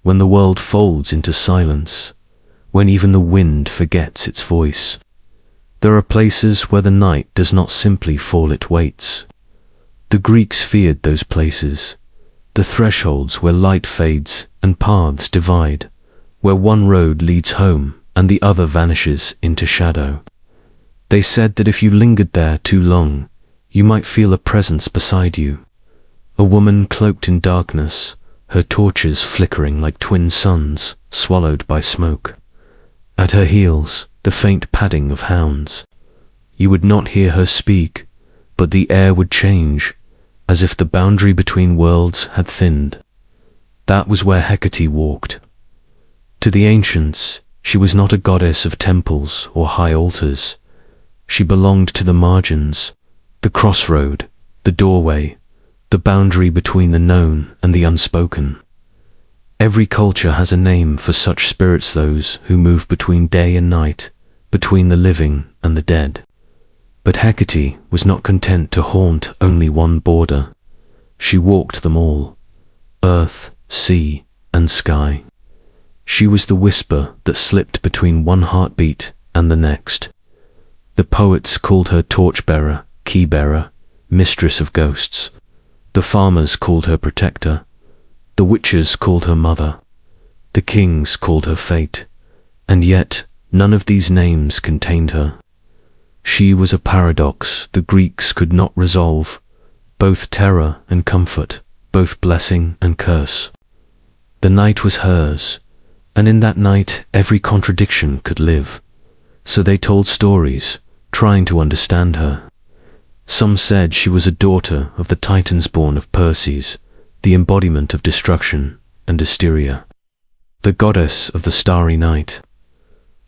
when the world folds into silence, when even the wind forgets its voice. There are places where the night does not simply fall, it waits. The Greeks feared those places, the thresholds where light fades and paths divide, where one road leads home and the other vanishes into shadow. They said that if you lingered there too long, you might feel a presence beside you, a woman cloaked in darkness, her torches flickering like twin suns swallowed by smoke. At her heels, the faint padding of hounds. You would not hear her speak, but the air would change, as if the boundary between worlds had thinned. That was where Hecate walked. To the ancients, she was not a goddess of temples or high altars. She belonged to the margins, the crossroad, the doorway, the boundary between the known and the unspoken. Every culture has a name for such spirits, those who move between day and night, between the living and the dead. But Hecate was not content to haunt only one border. She walked them all, earth, sea, and sky. She was the whisper that slipped between one heartbeat and the next. The poets called her torchbearer, key-bearer, mistress of ghosts. The farmers called her protector. The witches called her mother. The kings called her fate. And yet, none of these names contained her. She was a paradox the Greeks could not resolve, both terror and comfort, both blessing and curse. The night was hers, and in that night every contradiction could live. So they told stories, trying to understand her. Some said she was a daughter of the Titans born of Perseus, the embodiment of destruction and hysteria, the goddess of the starry night.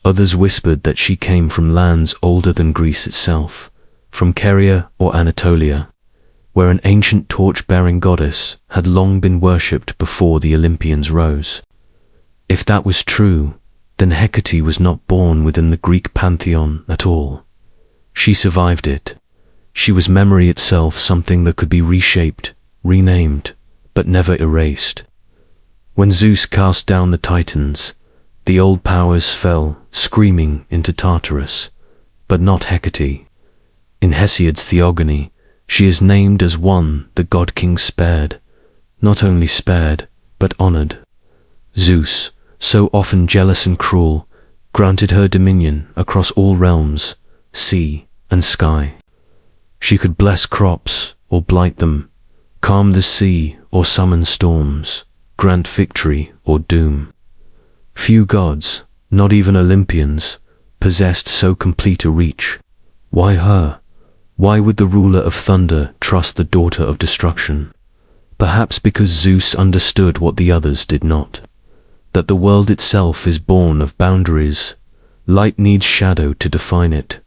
Others whispered that she came from lands older than Greece itself, from Caria or Anatolia, where an ancient torch-bearing goddess had long been worshipped before the Olympians rose. If that was true, then Hecate was not born within the Greek pantheon at all. She survived it. She was memory itself, something that could be reshaped, renamed, but never erased. When Zeus cast down the Titans, the old powers fell, screaming into Tartarus, but not Hecate. In Hesiod's Theogony, she is named as one the god-king spared, not only spared, but honored. Zeus, so often jealous and cruel, granted her dominion across all realms, sea and sky. She could bless crops or blight them, calm the sea or summon storms, grant victory or doom. Few gods, not even Olympians, possessed so complete a reach. Why her? Why would the ruler of thunder trust the daughter of destruction? Perhaps because Zeus understood what the others did not, that the world itself is born of boundaries. Light needs shadow to define it.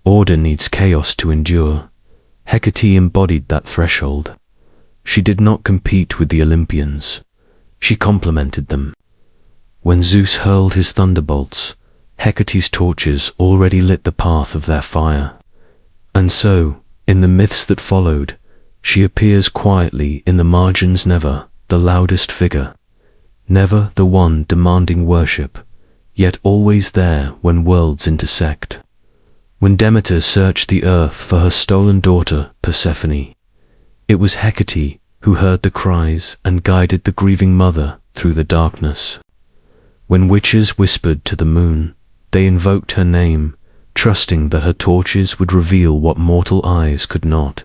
Order needs chaos to endure. Hecate embodied that threshold. She did not compete with the Olympians. She complemented them. When Zeus hurled his thunderbolts, Hecate's torches already lit the path of their fire. And so, in the myths that followed, she appears quietly in the margins, never the loudest figure, never the one demanding worship, yet always there when worlds intersect. When Demeter searched the earth for her stolen daughter, Persephone, it was Hecate who heard the cries and guided the grieving mother through the darkness. When witches whispered to the moon, they invoked her name, trusting that her torches would reveal what mortal eyes could not.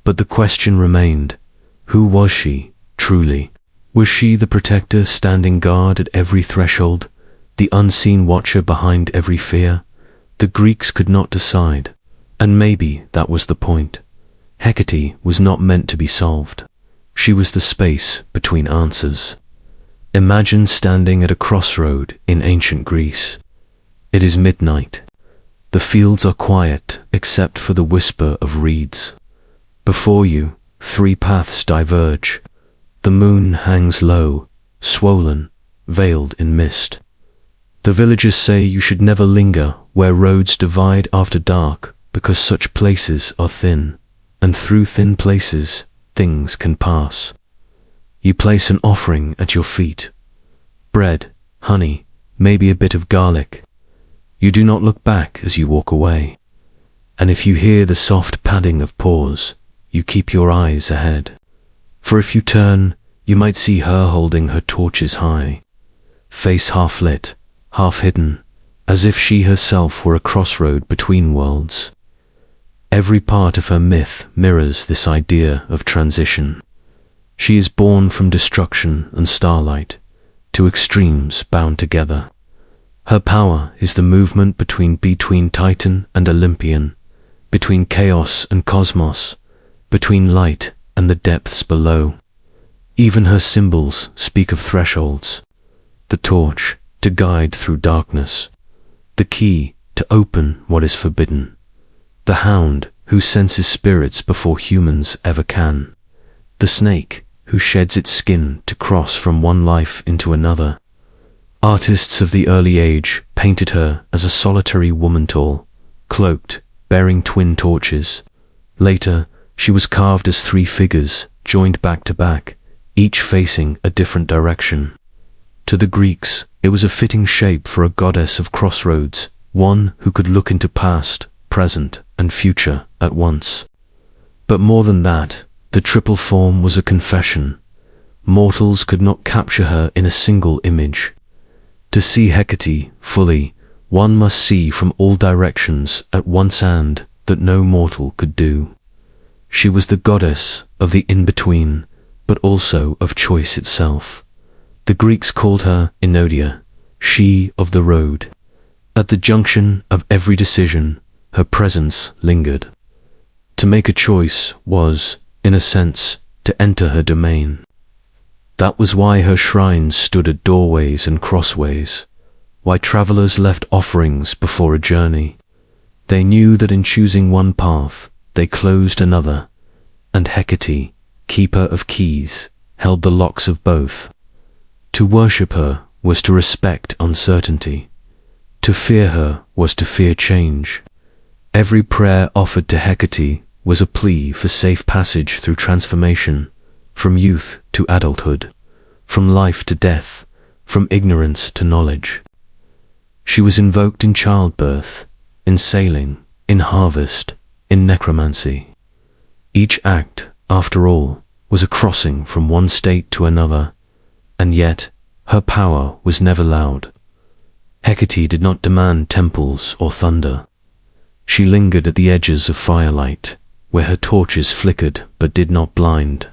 But the question remained, who was she, truly? Was she the protector standing guard at every threshold, the unseen watcher behind every fear? The Greeks could not decide, and maybe that was the point. Hecate was not meant to be solved. She was the space between answers. Imagine standing at a crossroad in ancient Greece. It is midnight. The fields are quiet except for the whisper of reeds. Before you, three paths diverge. The moon hangs low, swollen, veiled in mist. The villagers say you should never linger where roads divide after dark, because such places are thin, and through thin places things can pass. You place an offering at your feet, bread, honey, maybe a bit of garlic. You do not look back as you walk away. And if you hear the soft padding of paws, you keep your eyes ahead. For if you turn, you might see her holding her torches high, face half lit, half hidden, as if she herself were a crossroad between worlds. Every part of her myth mirrors this idea of transition. She is born from destruction and starlight, two extremes bound together. Her power is the movement between Titan and Olympian, between chaos and cosmos, between light and the depths below. Even her symbols speak of thresholds. The torch to guide through darkness, the key to open what is forbidden, the hound who senses spirits before humans ever can, the snake who sheds its skin to cross from one life into another. Artists of the early age painted her as a solitary woman, tall, cloaked, bearing twin torches. Later, she was carved as three figures joined back to back, each facing a different direction. To the Greeks, it was a fitting shape for a goddess of crossroads, one who could look into past, present, and future at once. But more than that, the triple form was a confession. Mortals could not capture her in a single image. To see Hecate fully, one must see from all directions at once, and that no mortal could do. She was the goddess of the in-between, but also of choice itself. The Greeks called her Enodia, she of the road. At the junction of every decision, her presence lingered. To make a choice was, in a sense, to enter her domain. That was why her shrines stood at doorways and crossways, why travelers left offerings before a journey. They knew that in choosing one path, they closed another, and Hecate, keeper of keys, held the locks of both. To worship her was to respect uncertainty. To fear her was to fear change. Every prayer offered to Hecate was a plea for safe passage through transformation, from youth to adulthood, from life to death, from ignorance to knowledge. She was invoked in childbirth, in sailing, in harvest, in necromancy. Each act, after all, was a crossing from one state to another, and yet her power was never loud. Hecate did not demand temples or thunder. She lingered at the edges of firelight, where her torches flickered but did not blind.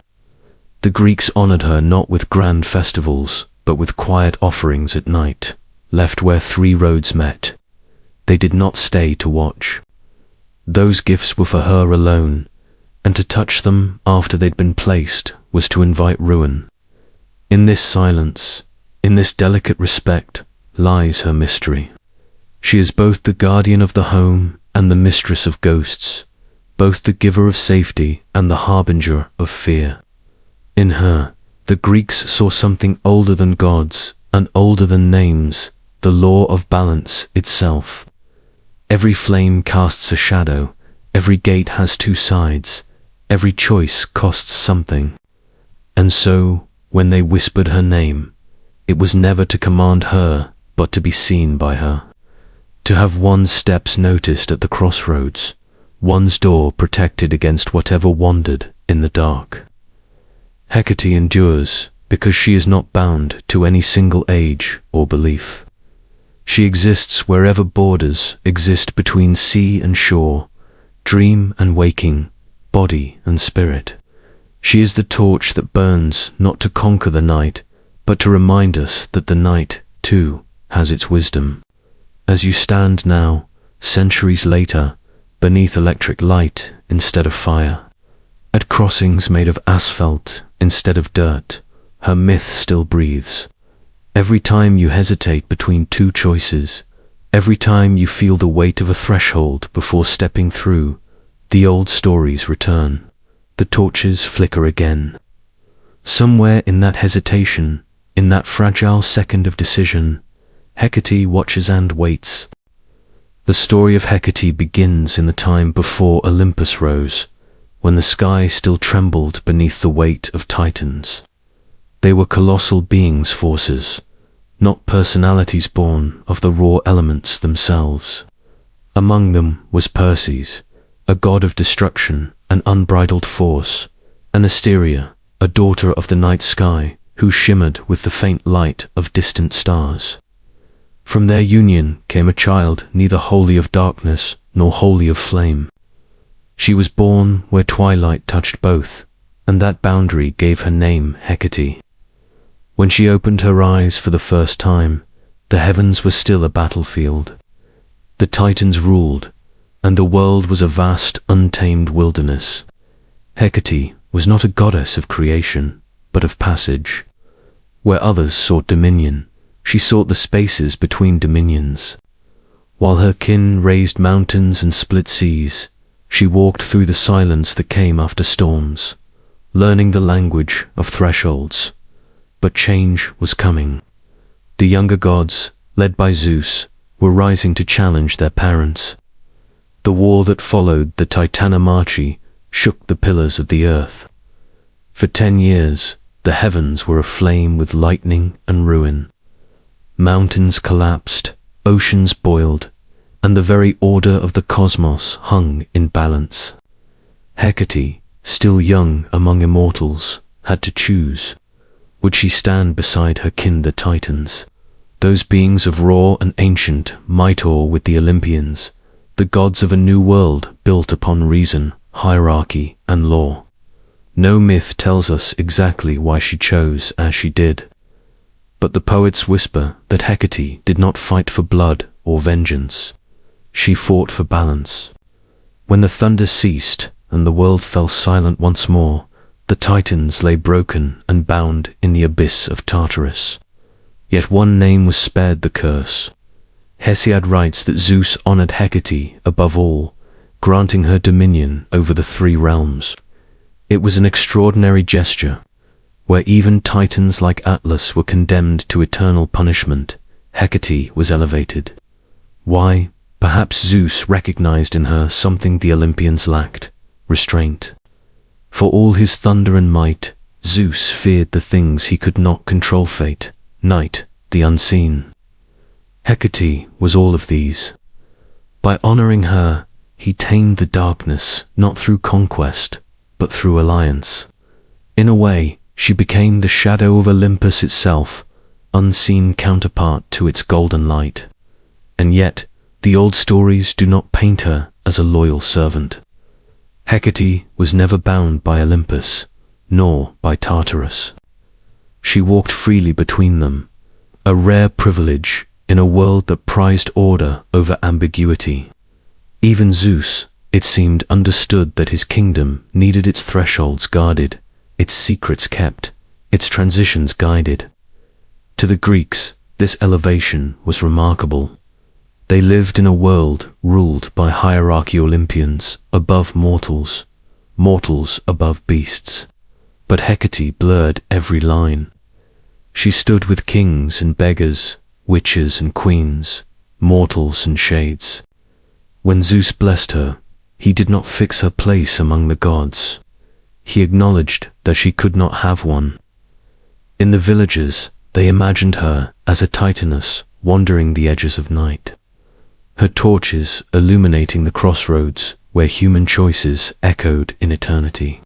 The Greeks honored her not with grand festivals, but with quiet offerings at night, left where three roads met. They did not stay to watch. Those gifts were for her alone, and to touch them after they'd been placed was to invite ruin. In this silence, in this delicate respect, lies her mystery. She is both the guardian of the home and the mistress of ghosts, both the giver of safety and the harbinger of fear. In her, the Greeks saw something older than gods and older than names, the law of balance itself. Every flame casts a shadow, every gate has two sides, every choice costs something. And so, when they whispered her name, it was never to command her, but to be seen by her. To have one's steps noticed at the crossroads, one's door protected against whatever wandered in the dark. Hecate endures because she is not bound to any single age or belief. She exists wherever borders exist between sea and shore, dream and waking, body and spirit. She is the torch that burns not to conquer the night, but to remind us that the night, too, has its wisdom. As you stand now, centuries later, beneath electric light instead of fire, at crossings made of asphalt instead of dirt, her myth still breathes. Every time you hesitate between two choices, every time you feel the weight of a threshold before stepping through, the old stories return. The torches flicker again. Somewhere in that hesitation, in that fragile second of decision, Hecate watches and waits. The story of Hecate begins in the time before Olympus rose, when the sky still trembled beneath the weight of titans. They were colossal beings' forces, not personalities born of the raw elements themselves. Among them was Perseus, a god of destruction and unbridled force, and Asteria, a daughter of the night sky, who shimmered with the faint light of distant stars. From their union came a child neither wholly of darkness nor wholly of flame. She was born where twilight touched both, and that boundary gave her name Hecate. When she opened her eyes for the first time, the heavens were still a battlefield. The Titans ruled, and the world was a vast, untamed wilderness. Hecate was not a goddess of creation, but of passage. Where others sought dominion, she sought the spaces between dominions. While her kin raised mountains and split seas, she walked through the silence that came after storms, learning the language of thresholds. But change was coming. The younger gods, led by Zeus, were rising to challenge their parents. The war that followed the Titanomachi shook the pillars of the earth. For 10 years, the heavens were aflame with lightning and ruin. Mountains collapsed, oceans boiled, and the very order of the cosmos hung in balance. Hecate, still young among immortals, had to choose. Would she stand beside her kin the Titans, those beings of raw and ancient might awe with the Olympians, the gods of a new world built upon reason, hierarchy, and law? No myth tells us exactly why she chose as she did, but the poets whisper that Hecate did not fight for blood or vengeance. She fought for balance. When the thunder ceased and the world fell silent once more, the Titans lay broken and bound in the abyss of Tartarus. Yet one name was spared the curse. Hesiod writes that Zeus honored Hecate above all, granting her dominion over the 3 realms. It was an extraordinary gesture. Where even titans like Atlas were condemned to eternal punishment, Hecate was elevated. Why? Perhaps Zeus recognized in her something the Olympians lacked: restraint. For all his thunder and might, Zeus feared the things he could not control: fate, night, the unseen. Hecate was all of these. By honoring her, he tamed the darkness not through conquest, but through alliance. In a way, she became the shadow of Olympus itself, unseen counterpart to its golden light. And yet, the old stories do not paint her as a loyal servant. Hecate was never bound by Olympus, nor by Tartarus. She walked freely between them, a rare privilege in a world that prized order over ambiguity. Even Zeus, it seemed, understood that his kingdom needed its thresholds guarded, its secrets kept, its transitions guided. To the Greeks, this elevation was remarkable. They lived in a world ruled by hierarchy: Olympians above mortals, mortals above beasts. But Hecate blurred every line. She stood with kings and beggars, witches and queens, mortals and shades. When Zeus blessed her, he did not fix her place among the gods. He acknowledged that she could not have one. In the villages, they imagined her as a Titaness wandering the edges of night, her torches illuminating the crossroads where human choices echoed in eternity.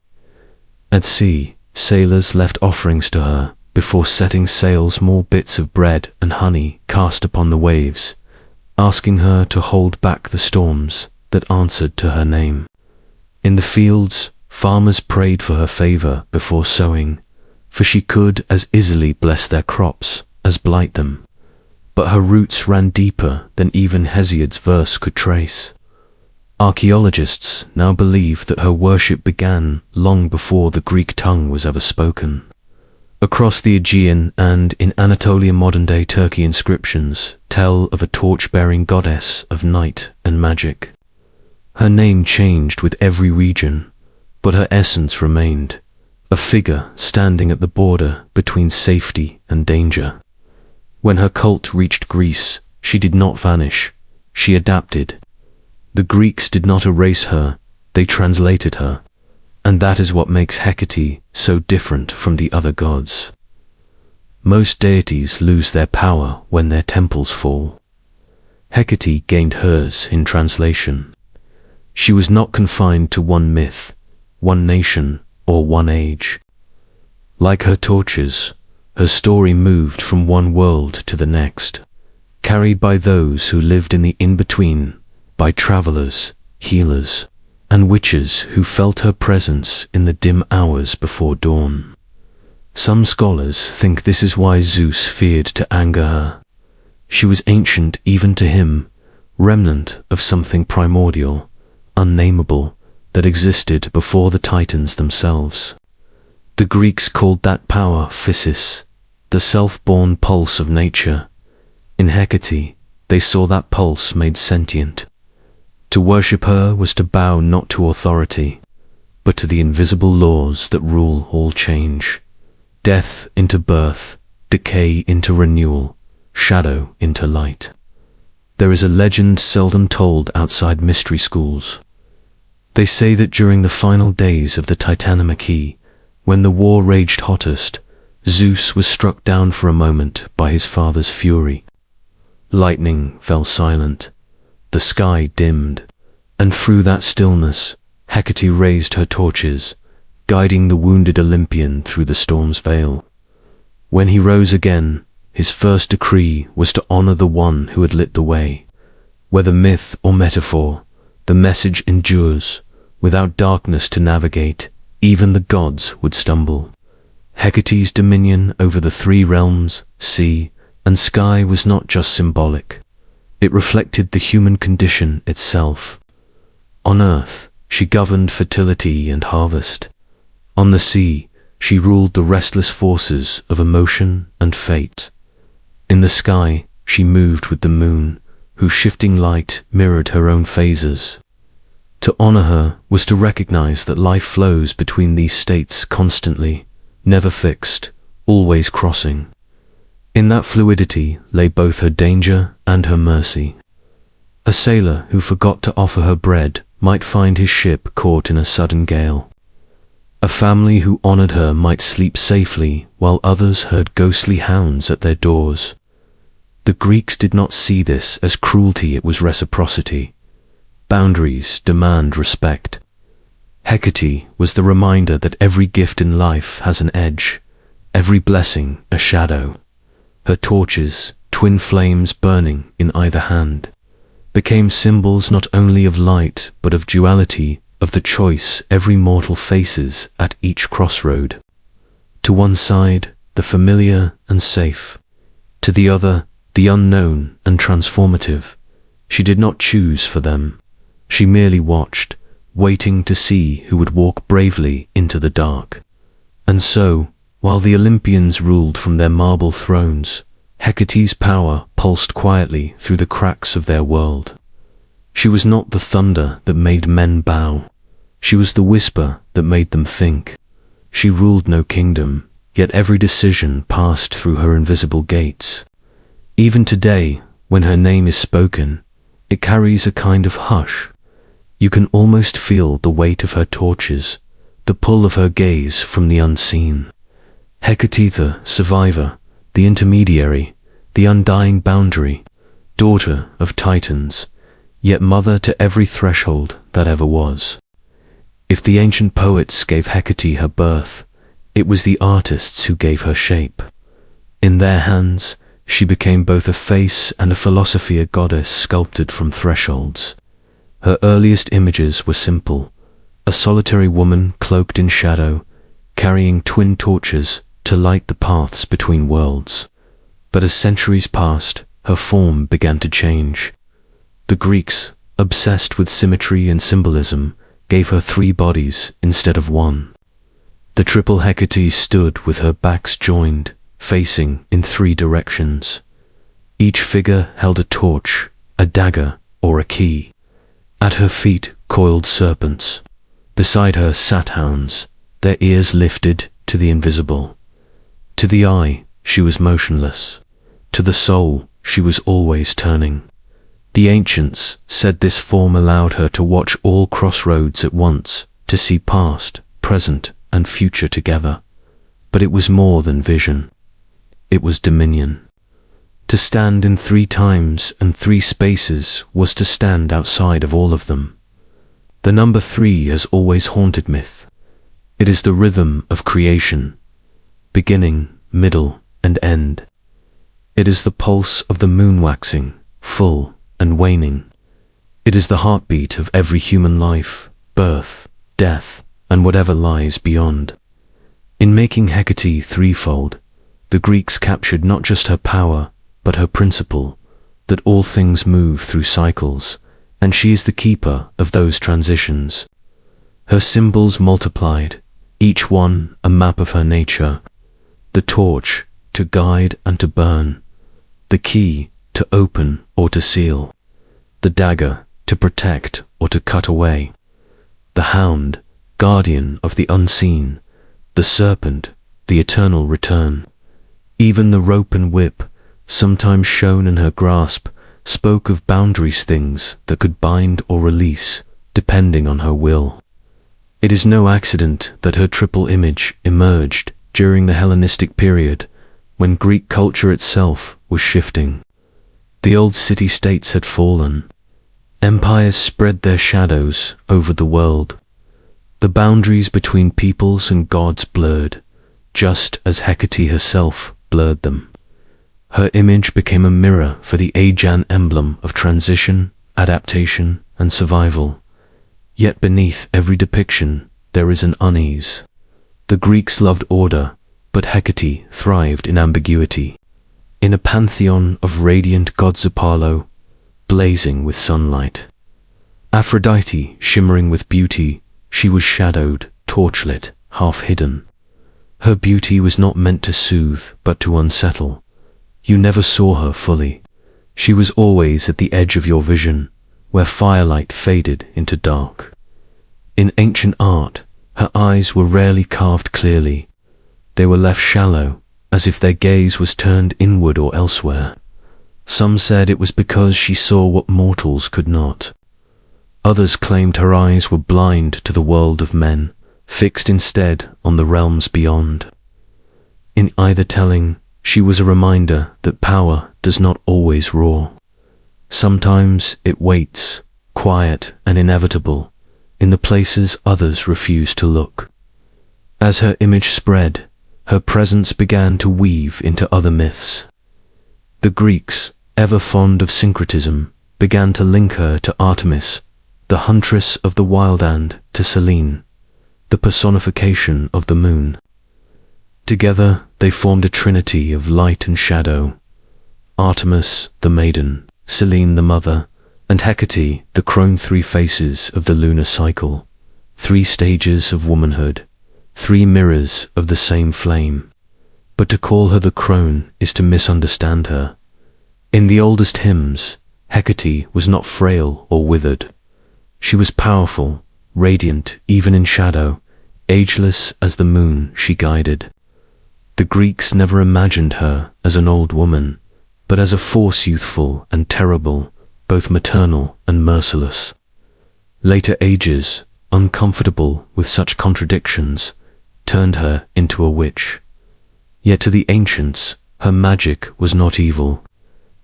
At sea, sailors left offerings to her before setting sail: small bits of bread and honey cast upon the waves, asking her to hold back the storms that answered to her name. In the fields, farmers prayed for her favor before sowing, for she could as easily bless their crops as blight them. But her roots ran deeper than even Hesiod's verse could trace. Archaeologists now believe that her worship began long before the Greek tongue was ever spoken. Across the Aegean and in Anatolia, modern-day Turkey inscriptions tell of a torch-bearing goddess of night and magic. Her name changed with every region, but her essence remained, a figure standing at the border between safety and danger. When her cult reached Greece, she did not vanish, she adapted. The Greeks did not erase her, they translated her. And that is what makes Hecate so different from the other gods. Most deities lose their power when their temples fall. Hecate gained hers in translation. She was not confined to one myth, one nation, or one age. Like her torches, her story moved from one world to the next, carried by those who lived in the in-between, by travelers, healers, and witches who felt her presence in the dim hours before dawn. Some scholars think this is why Zeus feared to anger her. She was ancient even to him, remnant of something primordial, unnameable, that existed before the Titans themselves. The Greeks called that power physis, the self-born pulse of nature. In Hecate, they saw that pulse made sentient. To worship her was to bow not to authority, but to the invisible laws that rule all change. Death into birth, decay into renewal, shadow into light. There is a legend seldom told outside mystery schools. They say that during the final days of the Titanomachy, when the war raged hottest, Zeus was struck down for a moment by his father's fury. Lightning fell silent, the sky dimmed, and through that stillness, Hecate raised her torches, guiding the wounded Olympian through the storm's veil. When he rose again, his first decree was to honor the one who had lit the way. Whether myth or metaphor, the message endures. Without darkness to navigate, even the gods would stumble. Hecate's dominion over the three realms, sea and sky, was not just symbolic. It reflected the human condition itself. On earth, she governed fertility and harvest. On the sea, she ruled the restless forces of emotion and fate. In the sky, she moved with the moon, whose shifting light mirrored her own phases. To honor her was to recognize that life flows between these states constantly, never fixed, always crossing. In that fluidity lay both her danger and her mercy. A sailor who forgot to offer her bread might find his ship caught in a sudden gale. A family who honored her might sleep safely while others heard ghostly hounds at their doors. The Greeks did not see this as cruelty, it was reciprocity. Boundaries demand respect. Hecate was the reminder that every gift in life has an edge, every blessing a shadow. Her torches, twin flames burning in either hand, became symbols not only of light but of duality, of the choice every mortal faces at each crossroad. To one side, the familiar and safe. To the other, the unknown and transformative. She did not choose for them. She merely watched, waiting to see who would walk bravely into the dark. And so, while the Olympians ruled from their marble thrones, Hecate's power pulsed quietly through the cracks of their world. She was not the thunder that made men bow. She was the whisper that made them think. She ruled no kingdom, yet every decision passed through her invisible gates. Even today, when her name is spoken, it carries a kind of hush. You can almost feel the weight of her torches, the pull of her gaze from the unseen. Hecate, the survivor, the intermediary, the undying boundary, daughter of Titans, yet mother to every threshold that ever was. If the ancient poets gave Hecate her birth, it was the artists who gave her shape. In their hands, she became both a face and a philosophy, a goddess sculpted from thresholds. Her earliest images were simple, a solitary woman cloaked in shadow, carrying twin torches to light the paths between worlds. But as centuries passed, her form began to change. The Greeks, obsessed with symmetry and symbolism, gave her 3 bodies instead of 1. The triple Hecate stood with her backs joined, facing in 3 directions. Each figure held a torch, a dagger, or a key. At her feet coiled serpents. Beside her sat hounds, their ears lifted to the invisible. To the eye, she was motionless. To the soul, she was always turning. The ancients said this form allowed her to watch all crossroads at once, to see past, present, and future together. But it was more than vision. it was dominion. To stand in 3 times and 3 spaces was to stand outside of all of them. The number 3 has always haunted myth. It is the rhythm of creation, beginning, middle, and end. It is the pulse of the moon waxing, full, and waning. It is the heartbeat of every human life, birth, death, and whatever lies beyond. In making Hecate threefold, the Greeks captured not just her power, but her principle, that all things move through cycles, and she is the keeper of those transitions. Her symbols multiplied, each one a map of her nature: the torch, to guide and to burn; the key, to open or to seal; the dagger, to protect or to cut away; the hound, guardian of the unseen; the serpent, the eternal return. Even the rope and whip, sometimes shown in her grasp, spoke of boundaries, things that could bind or release, depending on her will. It is no accident that her triple image emerged during the Hellenistic period, when Greek culture itself was shifting. The old city-states had fallen. Empires spread their shadows over the world. The boundaries between peoples and gods blurred, just as Hecate herself blurred them. Her image became a mirror for the Aegean emblem of transition, adaptation, and survival. Yet beneath every depiction there is an unease. The Greeks loved order, but Hecate thrived in ambiguity. In a pantheon of radiant gods Apollo, blazing with sunlight; Aphrodite, shimmering with beauty, she was shadowed, torchlit, half hidden. Her beauty was not meant to soothe, but to unsettle. You never saw her fully. She was always at the edge of your vision, where firelight faded into dark. In ancient art, her eyes were rarely carved clearly. They were left shallow, as if their gaze was turned inward or elsewhere. Some said it was because she saw what mortals could not. Others claimed her eyes were blind to the world of men, fixed instead on the realms beyond. In either telling, she was a reminder that power does not always roar. Sometimes it waits, quiet and inevitable, in the places others refuse to look. As her image spread, her presence began to weave into other myths. The Greeks, ever fond of syncretism, began to link her to Artemis, the huntress of the wild, and to Selene, the personification of the moon. Together they formed a trinity of light and shadow: Artemis, the maiden; Selene, the mother; and Hecate, the crone. 3 faces of the lunar cycle, 3 stages of womanhood, 3 mirrors of the same flame. But to call her the crone is to misunderstand her. In the oldest hymns, Hecate was not frail or withered. She was powerful, radiant even in shadow, ageless as the moon she guided. The Greeks never imagined her as an old woman, but as a force youthful and terrible, both maternal and merciless. Later ages, uncomfortable with such contradictions, turned her into a witch. Yet to the ancients, her magic was not evil.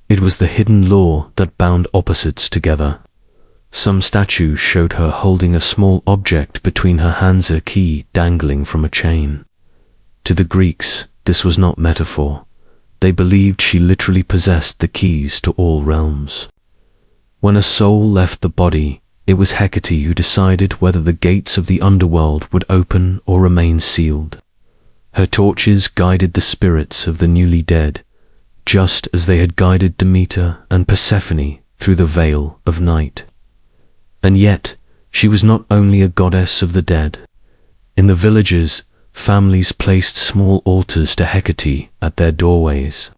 It was the hidden law that bound opposites together. Some statues showed her holding a small object between her hands, a key dangling from a chain. To the Greeks, this was not metaphor. They believed she literally possessed the keys to all realms. When a soul left the body, it was Hecate who decided whether the gates of the underworld would open or remain sealed. Her torches guided the spirits of the newly dead, just as they had guided Demeter and Persephone through the veil of night. And yet, she was not only a goddess of the dead. In the villages, families placed small altars to Hecate at their doorways.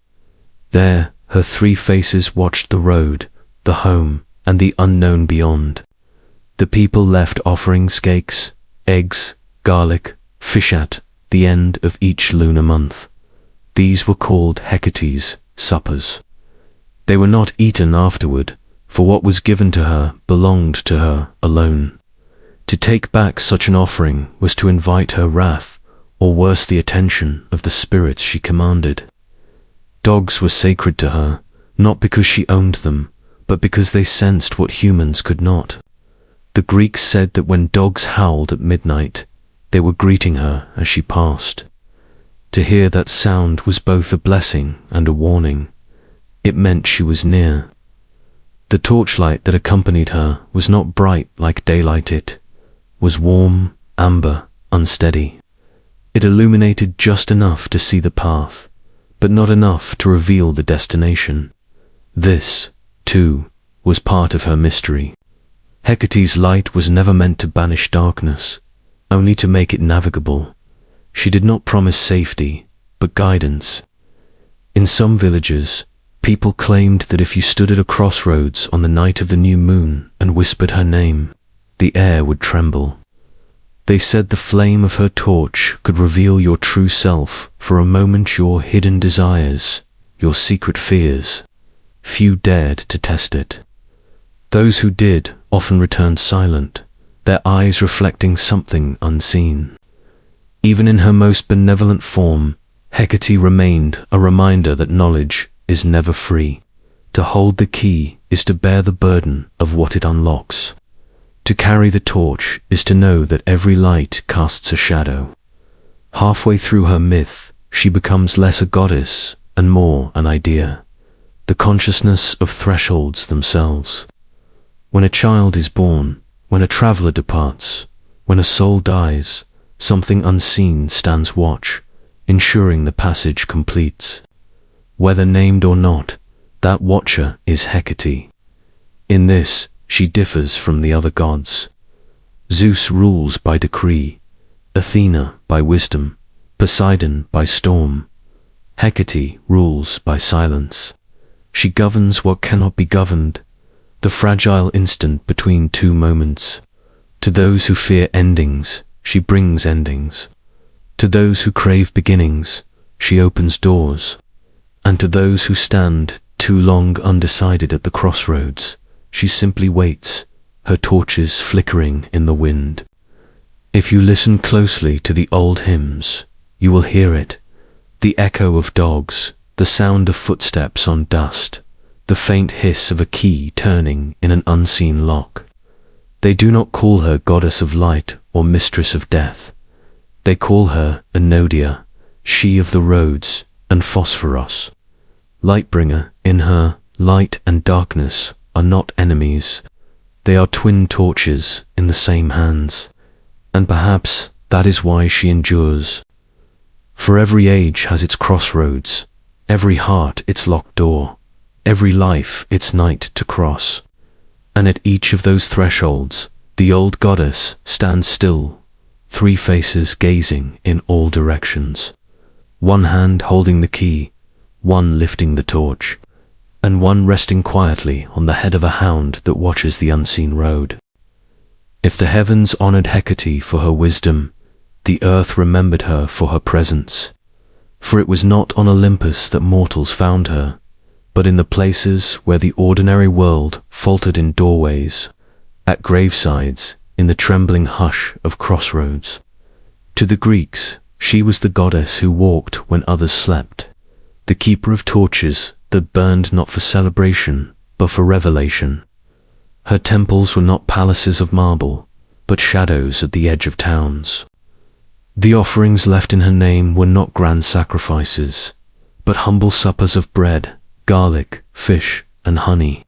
There, her 3 faces watched the road, the home, and the unknown beyond. The people left offerings, cakes, eggs, garlic, fish at the end of each lunar month. These were called Hecate's suppers. They were not eaten afterward, for what was given to her belonged to her alone. To take back such an offering was to invite her wrath, or worse, the attention of the spirits she commanded. Dogs were sacred to her, not because she owned them, but because they sensed what humans could not. The Greeks said that when dogs howled at midnight, they were greeting her as she passed. To hear that sound was both a blessing and a warning. It meant she was near. The torchlight that accompanied her was not bright like daylight, it was warm, amber, unsteady. It illuminated just enough to see the path, but not enough to reveal the destination. This, too, was part of her mystery. Hecate's light was never meant to banish darkness, only to make it navigable. She did not promise safety, but guidance. In some villages, people claimed that if you stood at a crossroads on the night of the new moon and whispered her name, the air would tremble. They said the flame of her torch could reveal your true self, for a moment your hidden desires, your secret fears. Few dared to test it. Those who did often returned silent, their eyes reflecting something unseen. Even in her most benevolent form, Hecate remained a reminder that knowledge is never free. To hold the key is to bear the burden of what it unlocks. To carry the torch is to know that every light casts a shadow. Halfway through her myth, she becomes less a goddess and more an idea, the consciousness of thresholds themselves. When a child is born, when a traveler departs, when a soul dies, something unseen stands watch, ensuring the passage completes. Whether named or not, that watcher is Hecate. In this, she differs from the other gods. Zeus rules by decree, Athena by wisdom, Poseidon by storm. Hecate rules by silence. She governs what cannot be governed, the fragile instant between two moments. To those who fear endings, she brings endings. To those who crave beginnings, she opens doors. And to those who stand too long undecided at the crossroads, she simply waits, her torches flickering in the wind. If you listen closely to the old hymns, you will hear it, the echo of dogs, the sound of footsteps on dust, the faint hiss of a key turning in an unseen lock. They do not call her goddess of light or mistress of death. They call her Enodia, she of the roads, and Phosphoros. Lightbringer. In her, light and darkness are not enemies. They are twin torches in the same hands. And perhaps that is why she endures. For every age has its crossroads, every heart its locked door, every life its night to cross. And at each of those thresholds, the old goddess stands still, three faces gazing in all directions. One hand holding the key, one lifting the torch, and one resting quietly on the head of a hound that watches the unseen road. If the heavens honored Hecate for her wisdom, the earth remembered her for her presence. For it was not on Olympus that mortals found her, but in the places where the ordinary world faltered in doorways, at gravesides, in the trembling hush of Crossroads. To the Greeks, she was the goddess who walked when others slept, the keeper of torches that burned not for celebration, but for revelation. Her temples were not palaces of marble, but shadows at the edge of towns. The offerings left in her name were not grand sacrifices, but humble suppers of bread, garlic, fish, and honey.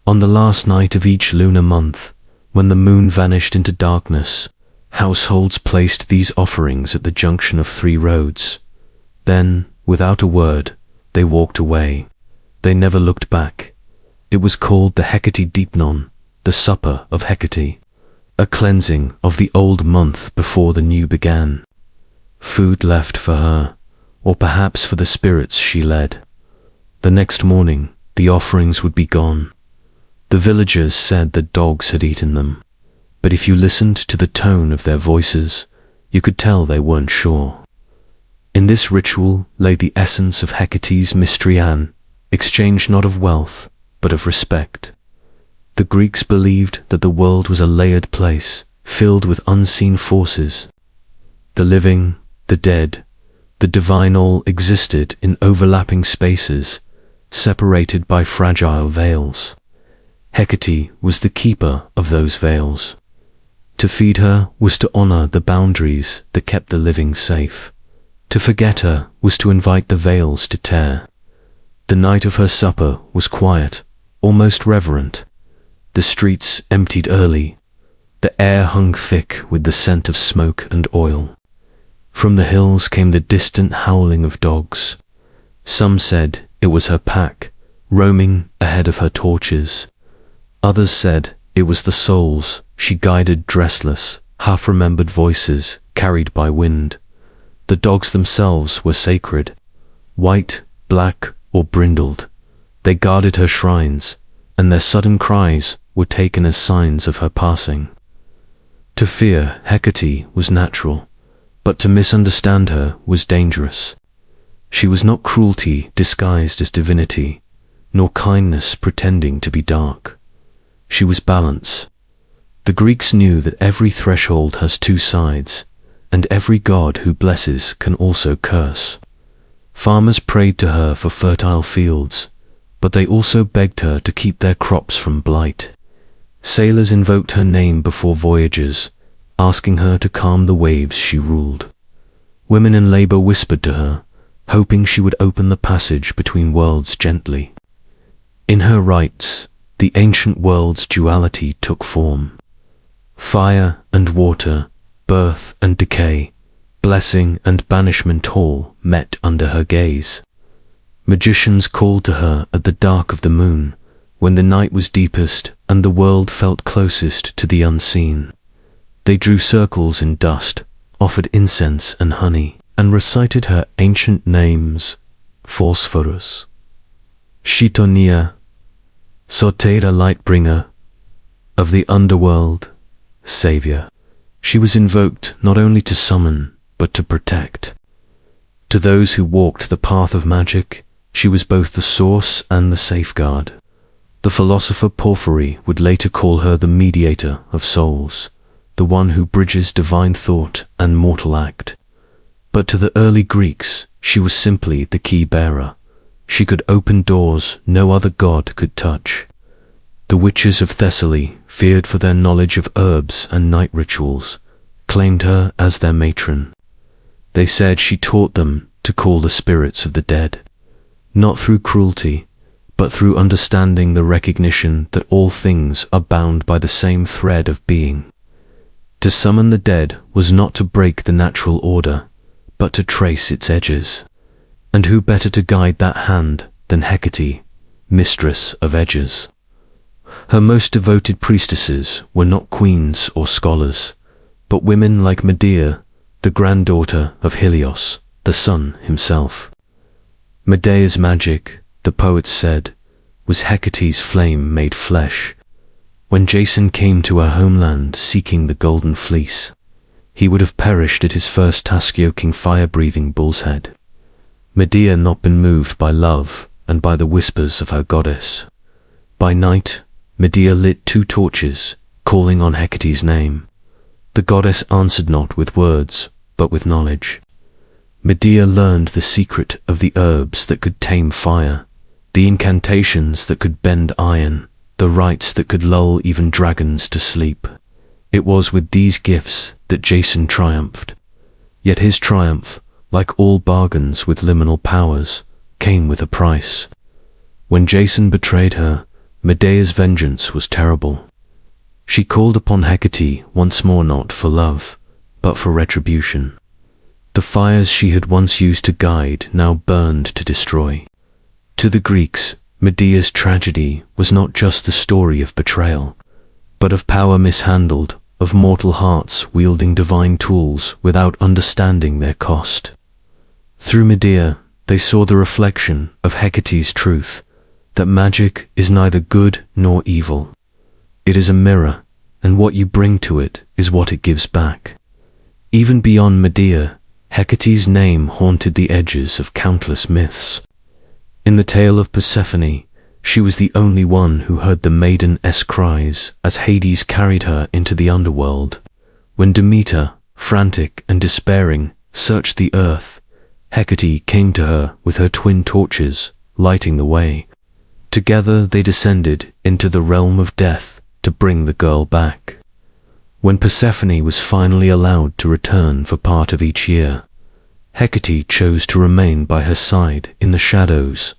On the last night of each lunar month, when the moon vanished into darkness, households placed these offerings at the junction of three roads. Then, without a word, they walked away. They never looked back. It was called the Hecate Deipnon, the supper of Hecate, a cleansing of the old month before the new began. Food left for her, or perhaps for the spirits she led. The next morning, the offerings would be gone. The villagers said that dogs had eaten them, but if you listened to the tone of their voices, you could tell they weren't sure. In this ritual lay the essence of Hecate's mystery, an exchange not of wealth, but of respect. The Greeks believed that the world was a layered place, filled with unseen forces. The living, the dead, The divine all existed in overlapping spaces, separated by fragile veils. Hecate was the keeper of those veils. To feed her was to honor the boundaries that kept the living safe. To forget her was to invite the veils to tear. The night of her supper was quiet, almost reverent. The streets emptied early. The air hung thick with the scent of smoke and oil. From the hills came the distant howling of dogs. Some said it was her pack, roaming ahead of her torches. Others said it was the souls she guided, dressless, half-remembered voices carried by wind. The dogs themselves were sacred, white, black, or brindled. They guarded her shrines, and their sudden cries were taken as signs of her passing. To fear Hecate was natural, but to misunderstand her was dangerous. She was not cruelty disguised as divinity, nor kindness pretending to be dark. She was balance. The Greeks knew that every threshold has two sides, and every god who blesses can also curse. Farmers prayed to her for fertile fields, but they also begged her to keep their crops from blight. Sailors invoked her name before voyages, asking her to calm the waves she ruled. Women in labor whispered to her, hoping she would open the passage between worlds gently. In her rites, the ancient world's duality took form. Fire and water, birth and decay, blessing and banishment all met under her gaze. Magicians called to her at the dark of the moon, when the night was deepest and the world felt closest to the unseen. They drew circles in dust, offered incense and honey, and recited her ancient names: Phosphorus, Chitonia, Sotera, Lightbringer, of the underworld, Savior. She was invoked not only to summon, but to protect. To those who walked the path of magic, she was both the source and the safeguard. The philosopher Porphyry would later call her the mediator of souls, the one who bridges divine thought and mortal act. But to the early Greeks, she was simply the key bearer. She could open doors no other god could touch. The witches of Thessaly, feared for their knowledge of herbs and night rituals, claimed her as their matron. They said she taught them to call the spirits of the dead, not through cruelty, but through understanding the recognition that all things are bound by the same thread of being. To summon the dead was not to break the natural order, but to trace its edges. And who better to guide that hand than Hecate, mistress of edges? Her most devoted priestesses were not queens or scholars, but women like Medea, the granddaughter of Helios, the sun himself. Medea's magic, the poets said, was Hecate's flame made flesh. When Jason came to her homeland seeking the golden fleece, he would have perished at his first task-yoking fire-breathing bull's head. Medea not been moved by love and by the whispers of her goddess. By night, Medea lit 2 torches, calling on Hecate's name. The goddess answered not with words, but with knowledge. Medea learned the secret of the herbs that could tame fire, the incantations that could bend iron, the rites that could lull even dragons to sleep. It was with these gifts that Jason triumphed. Yet his triumph, like all bargains with liminal powers, came with a price. When Jason betrayed her, Medea's vengeance was terrible. She called upon Hecate once more, not for love, but for retribution. The fires she had once used to guide now burned to destroy. To the Greeks, Medea's tragedy was not just the story of betrayal, but of power mishandled, of mortal hearts wielding divine tools without understanding their cost. Through Medea, they saw the reflection of Hecate's truth, that magic is neither good nor evil. It is a mirror, and what you bring to it is what it gives back. Even beyond Medea, Hecate's name haunted the edges of countless myths. In the tale of Persephone, she was the only one who heard the maiden-esque cries as Hades carried her into the underworld. When Demeter, frantic and despairing, searched the earth, Hecate came to her with her twin torches, lighting the way. Together they descended into the realm of death to bring the girl back. When Persephone was finally allowed to return for part of each year, Hecate chose to remain by her side in the shadows,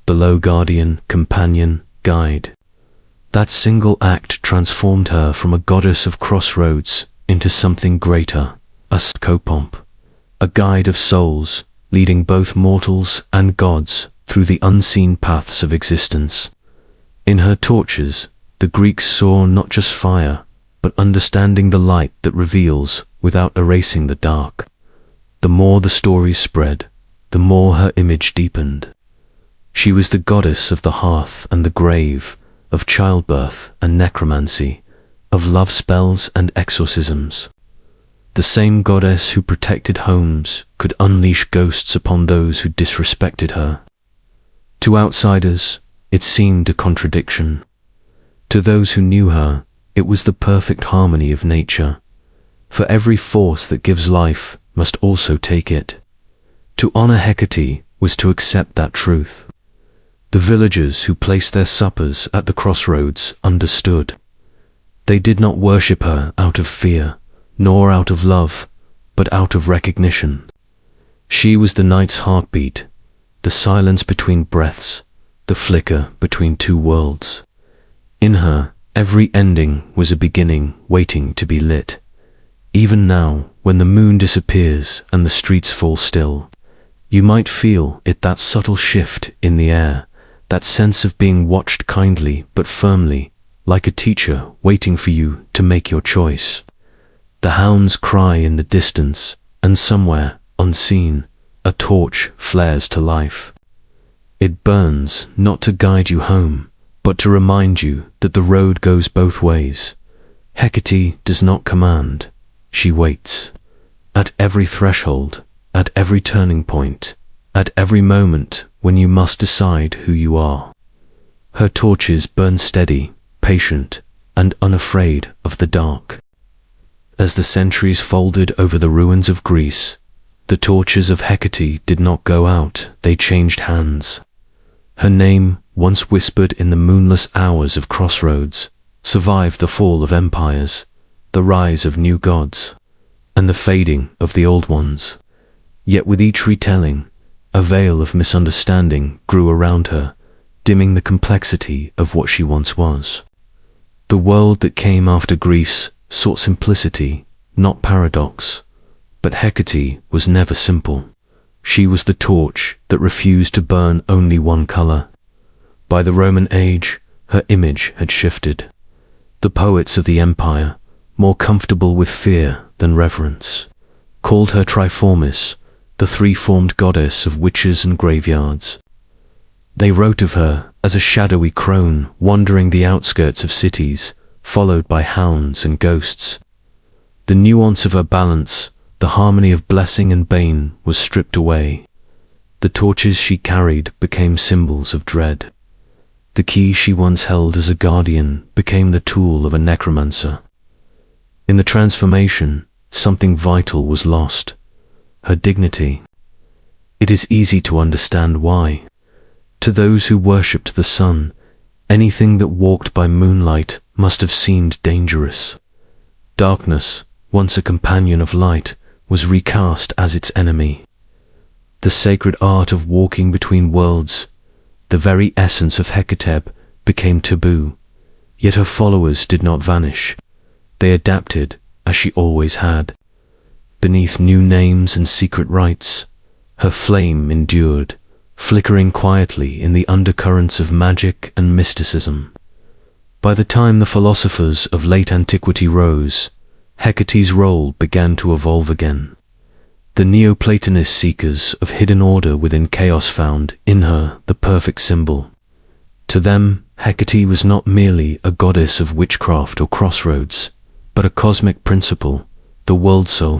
below guardian, companion, guide. That single act transformed her from a goddess of Crossroads into something greater, a scopomp, a guide of souls, leading both mortals and gods through the unseen paths of existence. In her torches, the Greeks saw not just fire, but understanding the light that reveals without erasing the dark. The more the stories spread, the more her image deepened. She was the goddess of the hearth and the grave, of childbirth and necromancy, of love spells and exorcisms. The same goddess who protected homes could unleash ghosts upon those who disrespected her. To outsiders, it seemed a contradiction. To those who knew her, it was the perfect harmony of nature. For every force that gives life must also take it. To honor Hecate was to accept that truth. The villagers who placed their suppers at the crossroads understood. They did not worship her out of fear, nor out of love, but out of recognition. She was the night's heartbeat, the silence between breaths, the flicker between two worlds. In her, every ending was a beginning waiting to be lit. Even now, when the moon disappears and the streets fall still, you might feel it, that subtle shift in the air, that sense of being watched kindly but firmly, like a teacher waiting for you to make your choice. The hounds cry in the distance, and somewhere, unseen, a torch flares to life. It burns not to guide you home, but to remind you that the road goes both ways. Hecate does not command, she waits. At every threshold, at every turning point, at every moment when you must decide who you are. Her torches burn steady, patient, and unafraid of the dark. As the centuries folded over the ruins of Greece, the torches of Hecate did not go out, they changed hands. Her name, once whispered in the moonless hours of Crossroads, survived the fall of empires, the rise of new gods, and the fading of the old ones. Yet with each retelling, a veil of misunderstanding grew around her, dimming the complexity of what she once was. The world that came after Greece sought simplicity, not paradox. But Hecate was never simple. She was the torch that refused to burn only one color. By the Roman age, her image had shifted. The poets of the empire, more comfortable with fear than reverence, called her Triformis, the three-formed goddess of witches and graveyards. They wrote of her as a shadowy crone wandering the outskirts of cities, followed by hounds and ghosts. The nuance of her balance, the harmony of blessing and bane, was stripped away. The torches she carried became symbols of dread. The key she once held as a guardian became the tool of a necromancer. In the transformation, something vital was lost: her dignity. It is easy to understand why. To those who worshipped the sun, anything that walked by moonlight must have seemed dangerous. Darkness, once a companion of light, was recast as its enemy. The sacred art of walking between worlds, the very essence of Hecate, became taboo. Yet her followers did not vanish. They adapted, as she always had. Beneath new names and secret rites, her flame endured, flickering quietly in the undercurrents of magic and mysticism. By the time the philosophers of late antiquity rose, Hecate's role began to evolve again. The Neoplatonist seekers of hidden order within chaos found in her the perfect symbol. To them, Hecate was not merely a goddess of witchcraft or crossroads, but a cosmic principle, the world soul.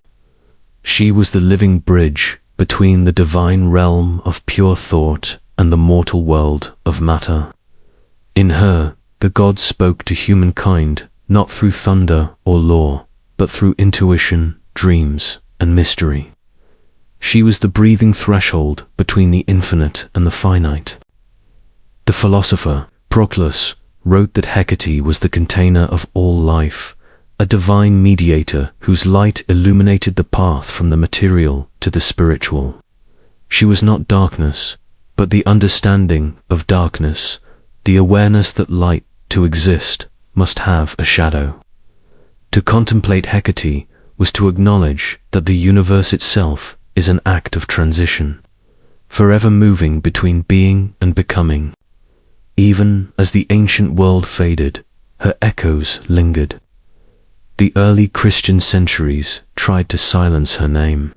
She was the living bridge between the divine realm of pure thought and the mortal world of matter. In her, the gods spoke to humankind not through thunder or law, but through intuition, dreams, and mystery. She was the breathing threshold between the infinite and the finite. The philosopher, Proclus, wrote that Hecate was the container of all life, a divine mediator whose light illuminated the path from the material to the spiritual. She was not darkness, but the understanding of darkness, the awareness that light, to exist, must have a shadow. To contemplate Hecate was to acknowledge that the universe itself is an act of transition, forever moving between being and becoming. Even as the ancient world faded, her echoes lingered. The early Christian centuries tried to silence her name.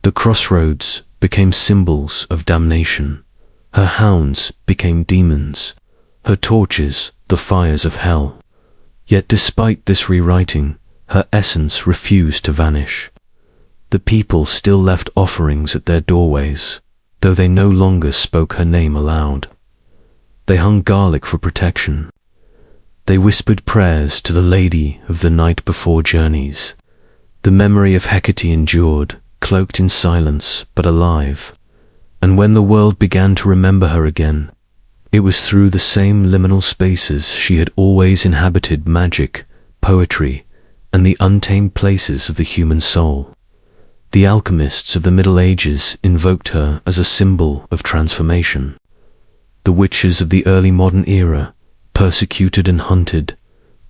The crossroads became symbols of damnation. Her hounds became demons, her torches the fires of hell. Yet despite this rewriting, her essence refused to vanish. The people still left offerings at their doorways, though they no longer spoke her name aloud. They hung garlic for protection. They whispered prayers to the Lady of the Night Before Journeys. The memory of Hecate endured, cloaked in silence but alive. And when the world began to remember her again, it was through the same liminal spaces she had always inhabited: magic, poetry, and the untamed places of the human soul. The alchemists of the Middle Ages invoked her as a symbol of transformation. The witches of the early modern era, persecuted and hunted,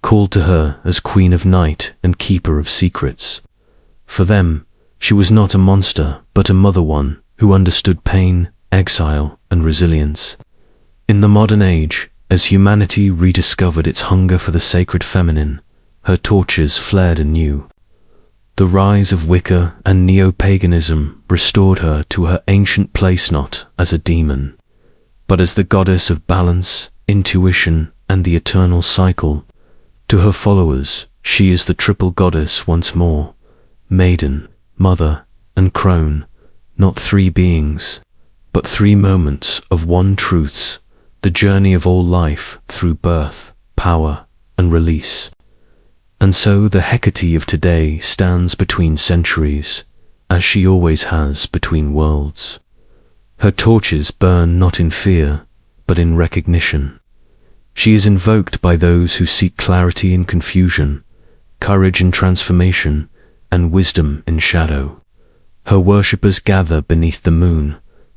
called to her as Queen of Night and Keeper of Secrets. For them, she was not a monster, but a mother one who understood pain, exile, and resilience. In the modern age, as humanity rediscovered its hunger for the sacred feminine, her torches flared anew. The rise of Wicca and neo-paganism restored her to her ancient place not as a demon, but as the goddess of balance, intuition, and the eternal cycle. To her followers, she is the triple goddess once more: maiden, mother, and crone, not three beings, but three moments of one truths, the journey of all life through birth, power, and release. And so the Hecate of today stands between centuries, as she always has between worlds. Her torches burn not in fear, but in recognition. She is invoked by those who seek clarity in confusion, courage in transformation, and wisdom in shadow. Her worshippers gather beneath the moon,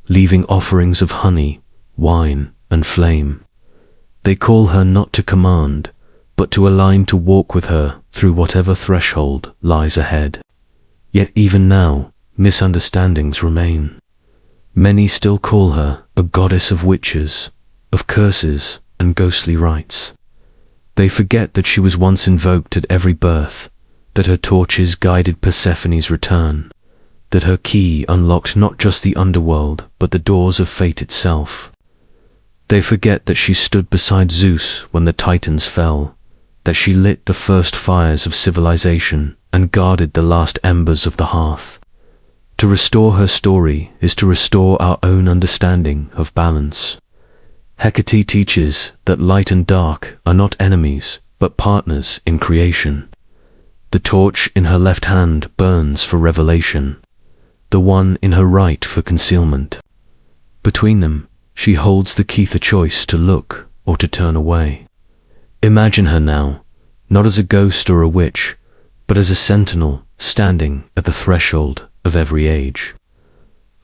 leaving offerings of honey, wine, and flame. They call her not to command, but to align, to walk with her through whatever threshold lies ahead. Yet even now, misunderstandings remain. Many still call her a goddess of witches, of curses, and ghostly rites. They forget that she was once invoked at every birth, that her torches guided Persephone's return, that her key unlocked not just the underworld, but the doors of fate itself. They forget that she stood beside Zeus when the Titans fell, that she lit the first fires of civilization and guarded the last embers of the hearth. To restore her story is to restore our own understanding of balance. Hecate teaches that light and dark are not enemies, but partners in creation. The torch in her left hand burns for revelation, the one in her right for concealment. Between them, she holds the key, the choice to look or to turn away. Imagine her now, not as a ghost or a witch, but as a sentinel standing at the threshold of every age.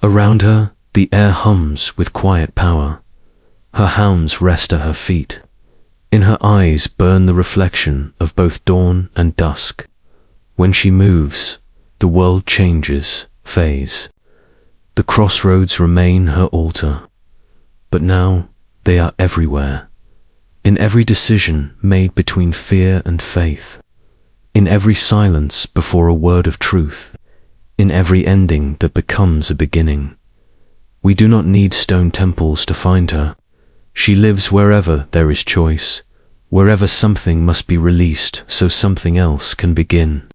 Around her, the air hums with quiet power. Her hounds rest at her feet. In her eyes burn the reflection of both dawn and dusk. When she moves, the world changes, fades. The crossroads remain her altar, but now they are everywhere. In every decision made between fear and faith, in every silence before a word of truth, in every ending that becomes a beginning. We do not need stone temples to find her. She lives wherever there is choice, wherever something must be released so something else can begin.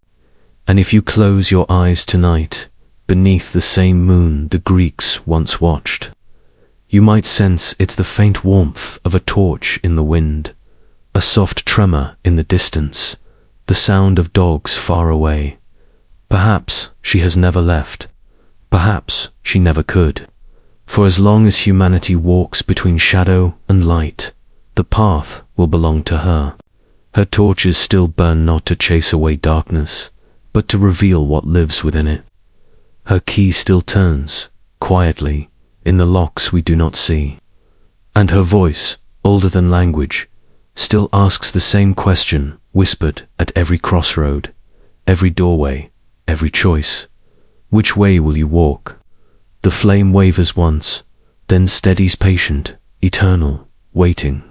And if you close your eyes tonight, beneath the same moon the Greeks once watched, you might sense it's the faint warmth of a torch in the wind, a soft tremor in the distance, the sound of dogs far away. Perhaps she has never left. Perhaps she never could. For as long as humanity walks between shadow and light, the path will belong to her. Her torches still burn not to chase away darkness, but to reveal what lives within it. Her key still turns, quietly, in the locks we do not see. And her voice, older than language, still asks the same question, whispered at every crossroad, every doorway, every choice. Which way will you walk? The flame wavers once, then steadies patient, eternal, waiting.